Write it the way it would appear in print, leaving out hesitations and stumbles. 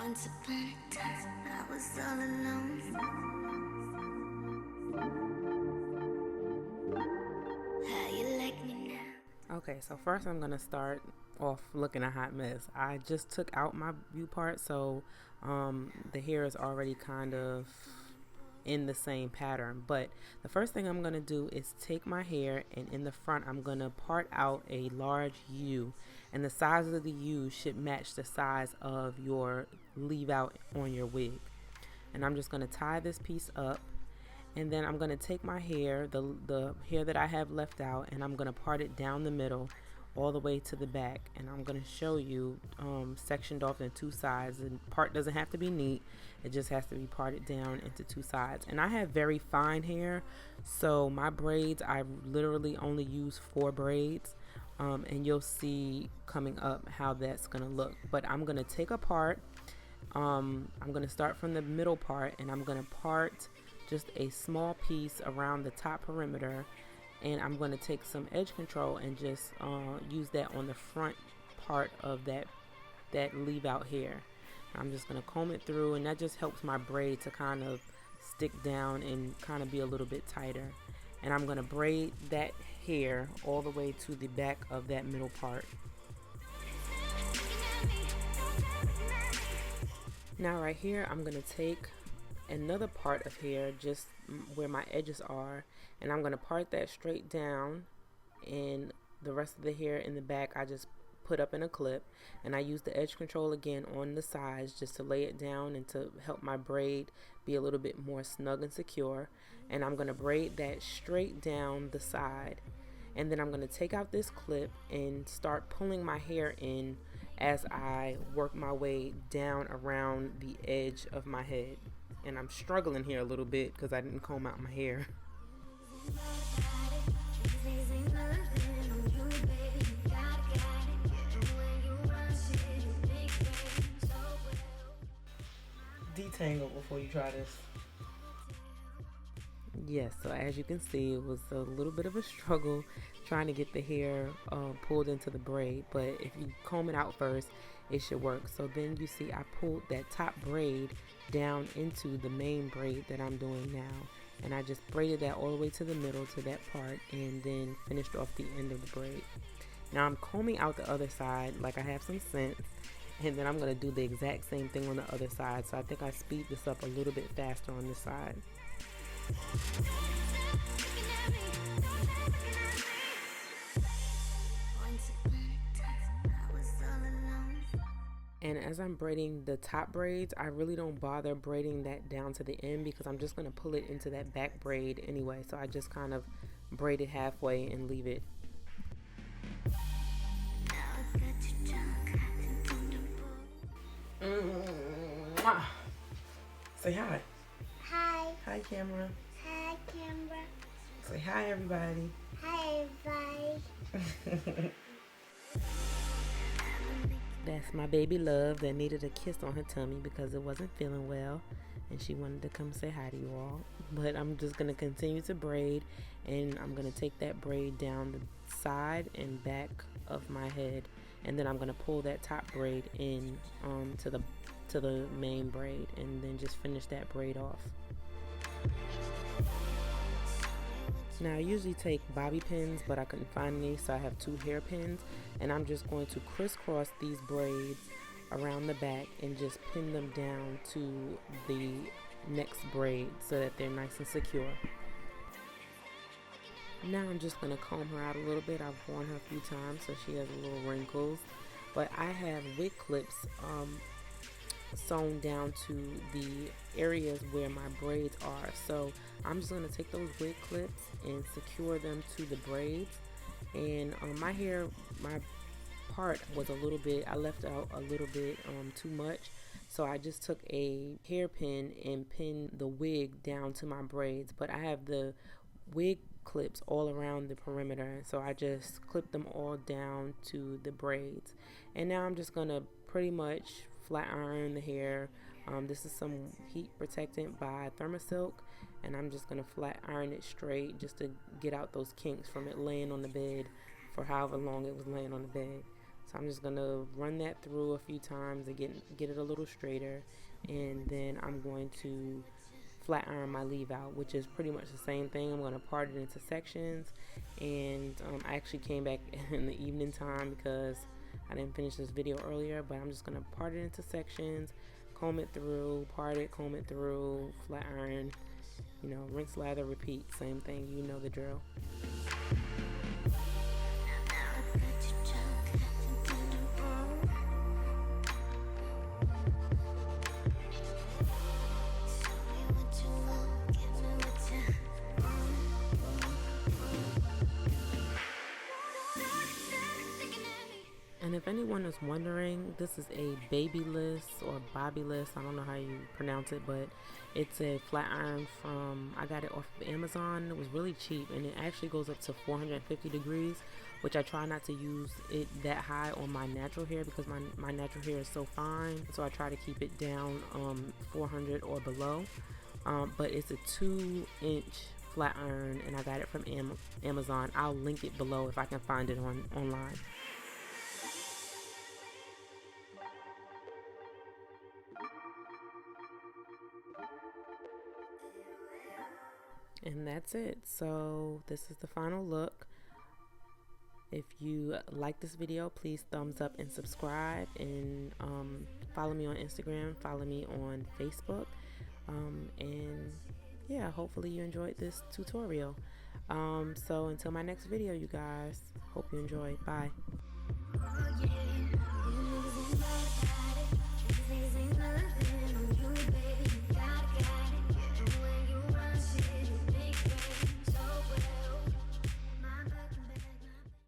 Once upon a time, I was all alone. How you like me now? Okay, so first I'm gonna start off looking a hot mess. I just took out my view part, so the hair is already kind of in the same pattern. But the first thing I'm gonna do is take my hair, and in the front I'm gonna part out a large U, and the size of the U should match the size of your leave out on your wig. And I'm just gonna tie this piece up, and then I'm gonna take my hair, the hair that I have left out, and I'm gonna part it down the middle all the way to the back. And I'm gonna show you sectioned off in two sides. And part doesn't have to be neat, it just has to be parted down into two sides. And I have very fine hair, so my braids, I literally only use 4 braids, and you'll see coming up how that's gonna look. But I'm gonna take apart, I'm gonna start from the middle part, and I'm gonna part just a small piece around the top perimeter, and I'm going to take some edge control and just use that on the front part of that leave out hair. I'm just going to comb it through, and that just helps my braid to kind of stick down and kind of be a little bit tighter. And I'm going to braid that hair all the way to the back of that middle part. Now right here I'm going to take another part of hair just where my edges are, and I'm going to part that straight down, and the rest of the hair in the back I just put up in a clip, and I use the edge control again on the sides just to lay it down and to help my braid be a little bit more snug and secure. And I'm going to braid that straight down the side, and then I'm going to take out this clip and start pulling my hair in as I work my way down around the edge of my head. And I'm struggling here a little bit because I didn't comb out my hair. Detangle before you try this. Yes, so as you can see, it was a little bit of a struggle trying to get the hair pulled into the braid, but if you comb it out first, it should work. So then you see I pulled that top braid down into the main braid that I'm doing now, and I just braided that all the way to the middle to that part, and then finished off the end of the braid. Now I'm combing out the other side like I have some sense, and then I'm going to do the exact same thing on the other side. So I think I speed this up a little bit faster on this side. And as I'm braiding the top braids, I really don't bother braiding that down to the end because I'm just going to pull it into that back braid anyway. So I just kind of braid it halfway and leave it. Say hi. Hi. Hi, camera. Hi, camera. Say hi, everybody. Hi, everybody. That's my baby Love that needed a kiss on her tummy because it wasn't feeling well, and she wanted to come say hi to you all. But I'm just going to continue to braid, and I'm going to take that braid down the side and back of my head, and then I'm going to pull that top braid in to the main braid, and then just finish that braid off. Now I usually take bobby pins, but I couldn't find any, so I have 2 hairpins, and I'm just going to crisscross these braids around the back and just pin them down to the next braid so that they're nice and secure. Now I'm just going to comb her out a little bit. I've worn her a few times so she has little wrinkles, but I have wig clips sewn down to the areas where my braids are. So I'm just going to take those wig clips and secure them to the braids. And my hair, my part was a little bit, I left out a little bit too much. So I just took a hairpin and pinned the wig down to my braids. But I have the wig clips all around the perimeter, so I just clipped them all down to the braids. And now I'm just going to pretty much flat iron the hair. This is some heat protectant by Thermosilk, and I'm just going to flat iron it straight just to get out those kinks from it laying on the bed for however long it was laying on the bed. So I'm just gonna run that through a few times and get it a little straighter, and then I'm going to flat iron my leave out, which is pretty much the same thing. I'm going to part it into sections, and I actually came back in the evening time because I didn't finish this video earlier, but I'm just going to part it into sections, comb it through, part it, comb it through, flat iron, you know, rinse, lather, repeat, same thing, you know the drill. And if anyone is wondering, this is a Babyliss or Babyliss, I don't know how you pronounce it, but it's a flat iron from, I got it off of Amazon. It was really cheap, and it actually goes up to 450 degrees, which I try not to use it that high on my natural hair because my natural hair is so fine, so I try to keep it down 400 or below. But it's a 2-inch flat iron, and I got it from Amazon. I'll link it below if I can find it online. And that's it. So this is the final look. If you like this video, please thumbs up and subscribe, and follow me on Instagram, follow me on Facebook, and yeah, hopefully you enjoyed this tutorial. So until my next video, you guys, hope you enjoy. Bye.